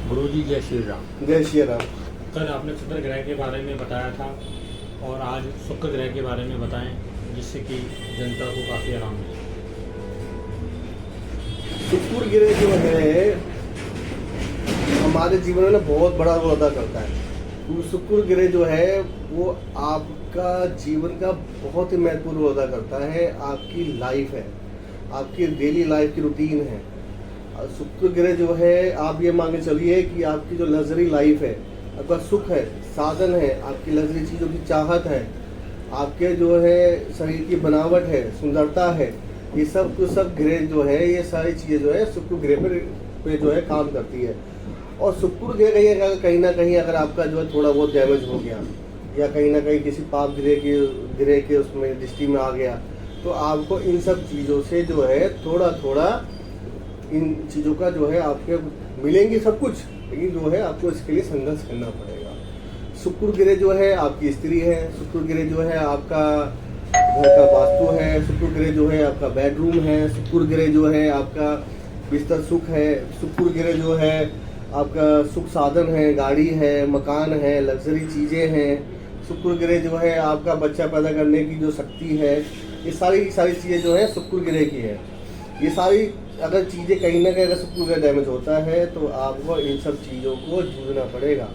गुरुजी जय श्री राम। जय श्री राम। कल आपने चंद्र ग्रह के बारे में बताया था और आज शुक्र ग्रह के बारे में बताएं, जिससे कि जनता को काफ़ी आराम मिले। शुक्र ग्रह जो है हमारे जीवन में बहुत बड़ा रोल अदा करता है। शुक्र ग्रह जो है वो आपका जीवन का बहुत ही महत्वपूर्ण रोल अदा करता है। आपकी लाइफ है, आपकी डेली लाइफ की रूटीन है। शुक्र ग्रह जो है, आप ये मान के चलिए कि आपकी जो लग्जरी लाइफ है, आपका सुख है, साधन है, आपकी लग्जरी चीज़ों की चाहत है, आपके जो है शरीर की बनावट है, सुंदरता है, ये सब ग्रह जो है, ये सारी चीज़ें जो है शुक्र ग्रह पे जो है काम करती है। और शुक्र ग्रह कहीं ना कहीं अगर आपका जो है थोड़ा बहुत डैमेज हो गया या कहीं ना कहीं किसी पाप ग्रह के उसमें दृष्टि में आ गया, तो आपको इन सब चीज़ों से जो है थोड़ा इन चीज़ों का जो है आपके मिलेंगे सब कुछ, लेकिन जो है आपको इसके लिए संघर्ष करना पड़ेगा। शुक्र ग्रह जो है आपकी स्त्री है, शुक्र ग्रह जो है आपका घर का वास्तु है, शुक्र ग्रह जो है आपका बेडरूम है, शुक्र ग्रह जो है आपका बिस्तर सुख है, शुक्र ग्रह जो है आपका सुख साधन है, गाड़ी है, मकान है, लग्जरी चीज़ें हैं। शुक्र ग्रह जो है आपका बच्चा पैदा करने की जो शक्ति है, ये सारी चीज़ें जो है शुक्र ग्रह की है। ये सारी अगर चीज़ें कहीं ना कहीं अगर शुक्र ग्रह डैमेज होता है तो आपको इन सब चीज़ों को जूझना पड़ेगा।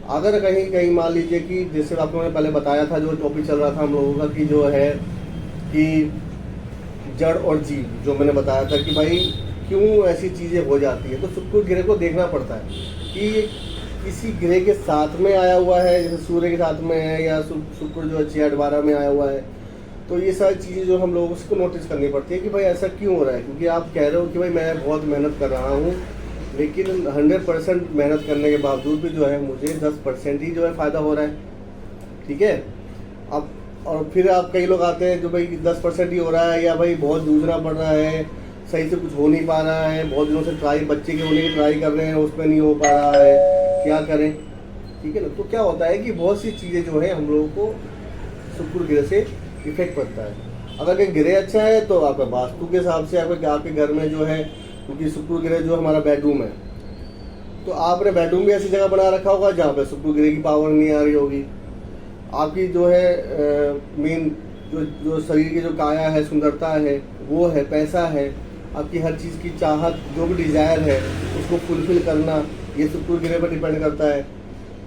अगर कहीं मान लीजिए कि जैसे आपको मैंने पहले बताया था, जो टॉपिक चल रहा था हम लोगों का कि जो है कि जड़ और जीव, जो मैंने बताया था कि भाई क्यों ऐसी चीज़ें हो जाती है, तो शुक्र ग्रह को देखना पड़ता है कि किसी ग्रह के साथ में आया हुआ है, जैसे सूर्य के साथ में है या शुक्र जो है 6-8-12 में आया हुआ है। तो ये सारी चीज़ें जो हम लोग उसको नोटिस करनी पड़ती है कि भाई ऐसा क्यों हो रहा है, क्योंकि आप कह रहे हो कि भाई मैं बहुत मेहनत कर रहा हूँ, लेकिन 100% मेहनत करने के बावजूद भी जो है मुझे 10% ही जो है फ़ायदा हो रहा है। ठीक है, अब और फिर आप कई लोग आते हैं जो भाई 10% ही हो रहा है, या भाई बहुत जूझना पड़ रहा है, सही से कुछ हो नहीं पा रहा है, बहुत दिनों से बच्चे के होने की ट्राई कर रहे हैं, उसमें नहीं हो पा रहा है, क्या करें। ठीक है ना, तो क्या होता है कि बहुत सी चीज़ें जो है हम लोगों को शुक्र ग्रह से इफेक्ट पड़ता है। अगर कहीं ग्रह अच्छा है तो आपका वास्तु के हिसाब से आपके घर में जो है, क्योंकि शुक्र ग्रह जो हमारा बेडरूम है, तो आपने बेडरूम भी ऐसी जगह बना रखा होगा जहाँ पे शुक्र ग्रह की पावर नहीं आ रही होगी। आपकी जो है मेन जो शरीर की जो काया है, सुंदरता है, वो है, पैसा है, आपकी हर चीज़ की चाहत, जो भी डिज़ायर है उसको फुलफिल करना, ये शुक्र ग्रह पर डिपेंड करता है।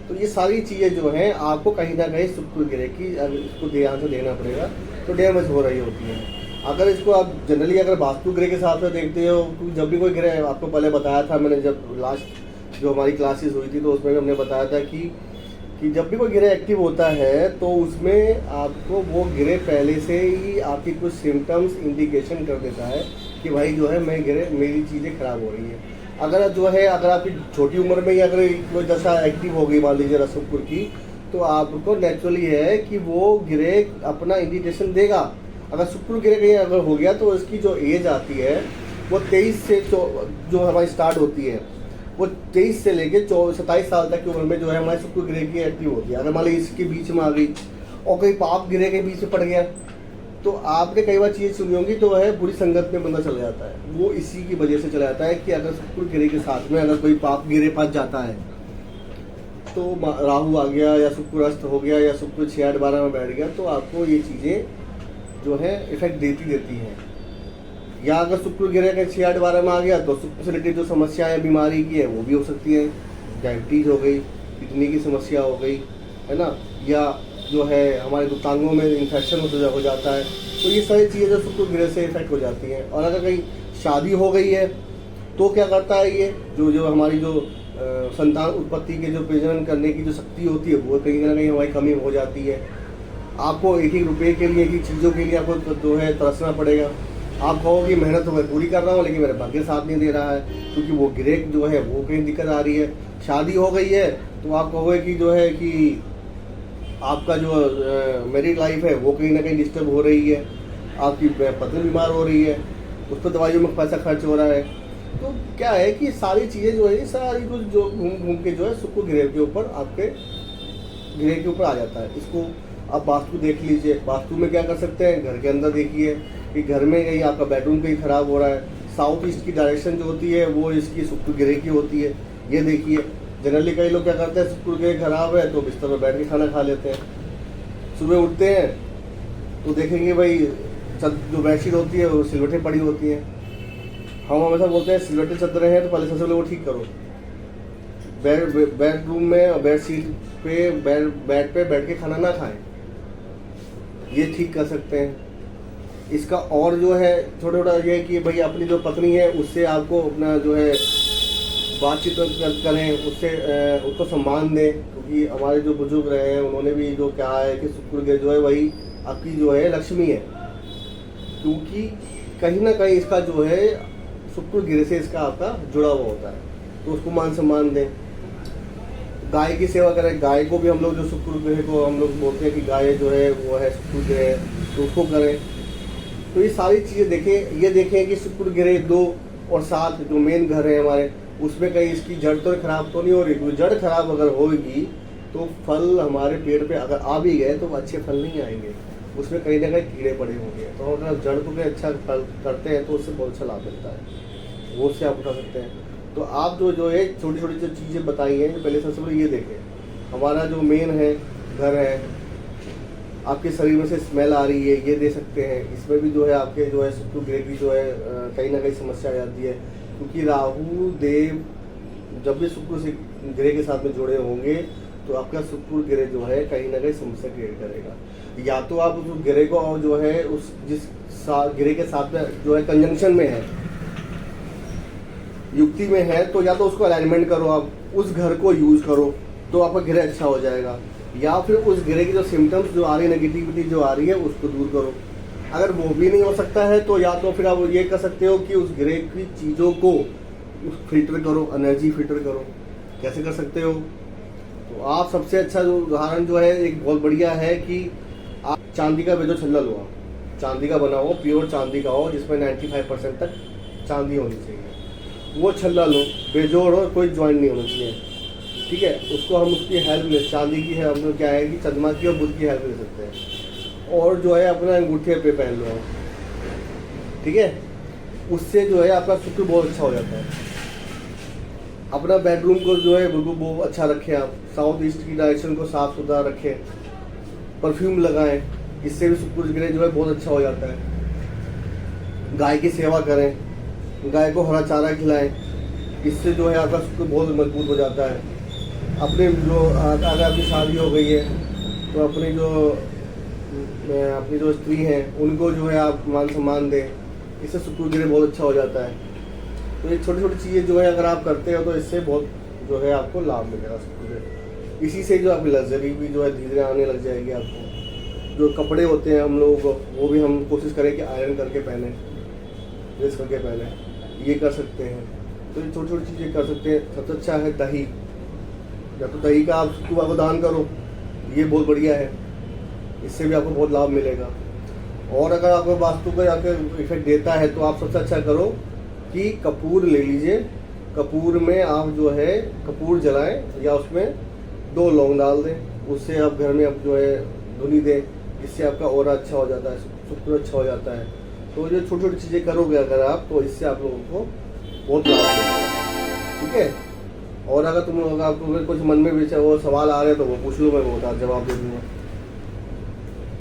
तो ये सारी चीज़ें जो हैं आपको कहीं ना कहीं शुक्र ग्रह की इसको ध्यान से देना पड़ेगा, तो डैमेज हो रही होती है। अगर इसको आप जनरली अगर वास्तु ग्रह के हिसाब से देखते हो, तो जब भी कोई ग्रह, आपको पहले बताया था मैंने, जब लास्ट जो हमारी क्लासेस हुई थी तो उसमें भी हमने बताया था कि जब भी कोई ग्रह एक्टिव होता है तो उसमें आपको वो ग्रह पहले से ही आपकी कुछ सिम्टम्स इंडिकेशन कर देता है कि भाई जो है मेरी चीज़ें खराब हो रही है। अगर आपकी छोटी उम्र में ही अगर कोई दशा एक्टिव हो गई मान लीजिए शुक्र की, तो आपको नेचुरली है कि वो ग्रह अपना इंडिकेशन देगा। अगर शुक्र ग्रह कहीं अगर हो गया तो इसकी जो एज आती है वो 23 से जो हमारी स्टार्ट होती है, वो 23 से लेके 27 साल तक की उम्र में जो है हमारी शुक्र ग्रह की एक्टिव होती है। अगर मान लीजिए इसके बीच में आ गई और कहीं पाप ग्रह के बीच में पड़ गया, तो आपने कई बार चीज़ें सुनी होंगी, तो है बुरी संगत में बंदा चला जाता है। वो इसी की वजह से चला जाता है कि अगर शुक्र ग्रह के साथ में अगर कोई पाप ग्रह फंस जाता है, तो राहु आ गया या शुक्र अस्त हो गया या शुक्र 6-8-12 में बैठ गया, तो आपको ये चीज़ें जो है इफेक्ट देती हैं। या अगर शुक्र ग्रह के 6-8-12 में आ गया तो शुक्र से रिलेटेड जो समस्याएं बीमारी की है वो भी हो सकती है। डायबिटीज हो गई, किडनी की समस्या हो गई, है ना, या जो है हमारे गुप्तांगों में इन्फेक्शन हो जाता है। तो ये सारी चीज़ें जो शुक्र ग्रह से इफेक्ट हो जाती हैं। और अगर कहीं शादी हो गई है तो क्या करता है, ये जो हमारी जो संतान उत्पत्ति के जो प्रजनन करने की जो शक्ति होती है वो कहीं ना कहीं हमारी कमी हो जाती है। आपको एक रुपये के लिए, एक चीज़ों के लिए आपको जो है तरसना पड़ेगा। आप कहोगे मेहनत तो मैं पूरी कर रहा हूँ लेकिन मेरे भाग्य साथ नहीं दे रहा है, क्योंकि वो ग्रह जो है वो कहीं दिक्कत आ रही है। शादी हो गई है तो आप कहोगे कि जो है कि आपका जो मैरिड लाइफ है वो कहीं ना कहीं डिस्टर्ब हो रही है, आपकी पत्नी बीमार हो रही है, उस पर दवाइयों में पैसा खर्च हो रहा है। तो क्या है कि सारी चीज़ें जो है, सारी कुछ जो घूम के जो है शुक्र ग्रह के ऊपर, आपके ग्रह के ऊपर आ जाता है। इसको आप वास्तु देख लीजिए। वास्तु में क्या कर सकते हैं, घर के अंदर देखिए कि घर में कहीं आपका बेडरूम कहीं ख़राब हो रहा है, साउथ ईस्ट की डायरेक्शन जो होती है वो इसकी शुक्र ग्रह की होती है। ये देखिए, जनरली कई लोग क्या करते हैं, शुक्र ग्रह खराब है तो बिस्तर पर बैठ के खाना खा लेते हैं। सुबह उठते हैं तो देखेंगे भाई जो बेडशीट होती है वो सिलवटें पड़ी होती हैं। हम हमेशा बोलते हैं सिलवटें चद्दरें हैं तो पहले सबसे पहले वो ठीक करो। बेडरूम में बेड शीट पे बेड पे बैठ के खाना ना खाएं, ये ठीक कर सकते हैं। इसका और जो है छोटा छोटा ये है कि भाई अपनी जो पत्नी है उससे आपको अपना जो है बातचीत करें, उससे उसको सम्मान दें, क्योंकि हमारे जो बुजुर्ग रहे हैं उन्होंने भी जो कहा है कि शुक्र ग्रह जो है वही आपकी जो है लक्ष्मी है, क्योंकि कहीं ना कहीं इसका जो है शुक्र ग्रह से इसका आपका जुड़ा हुआ होता है, तो उसको मान सम्मान दें। गाय की सेवा करें, गाय को भी हम लोग जो शुक्र ग्रह को हम लोग बोलते हैं कि गाय जो है वो है शुक्र ग्रह, तो उसको करें। तो ये सारी चीज़ें देखें, ये देखें कि शुक्र ग्रह 2 और 7 जो मेन घर है हमारे, उसमें कहीं इसकी जड़ तो खराब तो नहीं हो रही, क्योंकि जड़ खराब अगर होगी तो फल हमारे पेड़ पे अगर आ भी गए तो अच्छे फल नहीं आएंगे, उसमें कहीं ना कहीं कीड़े पड़े होंगे। तो अगर जड़ को भी अच्छा फल करते हैं तो उससे बहुत अच्छा लाभ मिलता है, वो उससे आप उठा सकते हैं। तो आप जो है छोटी छोटी जो चीज़ें बताई हैं, पहले सबसे पहले ये देखें, हमारा जो मेन है घर है, आपके शरीर में से स्मेल आ रही है, ये दे सकते हैं। इसमें भी जो है आपके जो है शुक्र ग्रह की जो है कहीं ना कहीं समस्या आ जाती है, क्योंकि राहु देव जब भी शुक्र से ग्रह के साथ में जुड़े होंगे तो आपका शुक्र ग्रह जो है कहीं ना कहीं समस्या क्रिएट करेगा। या तो आप उस ग्रह को जो है उस जिस ग्रह के साथ में जो है कंजंक्शन में है, युक्ति में है, तो या तो उसको अलाइनमेंट करो, आप उस घर को यूज करो तो आपका ग्रह अच्छा हो जाएगा। या फिर उस ग्रह की जो सिम्टम्स जो आ रही है, नेगेटिविटी जो आ रही है, उसको दूर करो। अगर वो भी नहीं हो सकता है तो या तो फिर आप ये कर सकते हो कि उस ग्रह की चीज़ों को फिल्टर करो, एनर्जी फिल्टर करो। कैसे कर सकते हो? तो आप सबसे अच्छा जो उदाहरण जो है एक बहुत बढ़िया है कि आप चांदी का बेजो छल्ला लो, आप चांदी का बना हो, प्योर चांदी का हो, जिसमें 95% तक चांदी होनी चाहिए, वो छल्ला लो, बेजोड़ हो, कोई ज्वाइंट नहीं होना चाहिए, ठीक है। उसको हम उसकी हेल्प ले, चांदी की है, हम लोग क्या है कि चंद्रमा की और बुध की हेल्प ले सकते हैं, और जो है अपना अंगूठे पे पहन लो, ठीक है। उससे जो है आपका शुक्र बहुत अच्छा हो जाता है। अपना बेडरूम को जो है बिल्कुल बहुत अच्छा रखें, आप साउथ ईस्ट की डायरेक्शन को साफ सुथरा रखें, परफ्यूम लगाएं, इससे भी शुक्र ग्रह जो है बहुत अच्छा हो जाता है। गाय की सेवा करें, गाय को हरा चारा खिलाएं, इससे जो है आपका शुक्र बहुत मजबूत हो जाता है। अपने जो अगर आपकी शादी हो गई है तो अपनी जो स्त्री हैं उनको जो है आप मान सम्मान दें, इससे शुक्र ग्रह बहुत अच्छा हो जाता है। तो ये छोटी छोटी चीज़ें जो है अगर आप करते हो तो इससे बहुत जो है आपको लाभ मिलेगा शुक्र ग्रह। इसी से जो आपकी लग्जरी भी जो है धीरे धीरे आने लग जाएगी। आपको जो कपड़े होते हैं हम लोगों को, वो भी हम कोशिश करें कि आयरन करके पहने, प्रेस करके पहने, ये कर सकते हैं। तो ये छोटी छोटी चीज़ें कर सकते हैं। सबसे अच्छा है दही, या तो दही का आप सुबह को दान करो, ये बहुत बढ़िया है, इससे भी आपको बहुत लाभ मिलेगा। और अगर आपको वास्तु का आपके इफेक्ट देता है तो आप सबसे अच्छा करो कि कपूर ले लीजिए, कपूर में आप जो है कपूर जलाएं या उसमें 2 लौंग डाल दें, उससे आप घर में आप जो है धुनी दें, इससे आपका ऑरा अच्छा हो जाता है, शुक्र अच्छा हो जाता है। तो ये छोटी छोटी चीज़ें करोगे अगर आप, तो इससे आप लोगों को बहुत लाभ मिलेगा, ठीक है। और अगर आपको कुछ मन में भी वो सवाल आ रहे हैं तो वो पूछ लो, मैं वो जवाब दे दूँगा।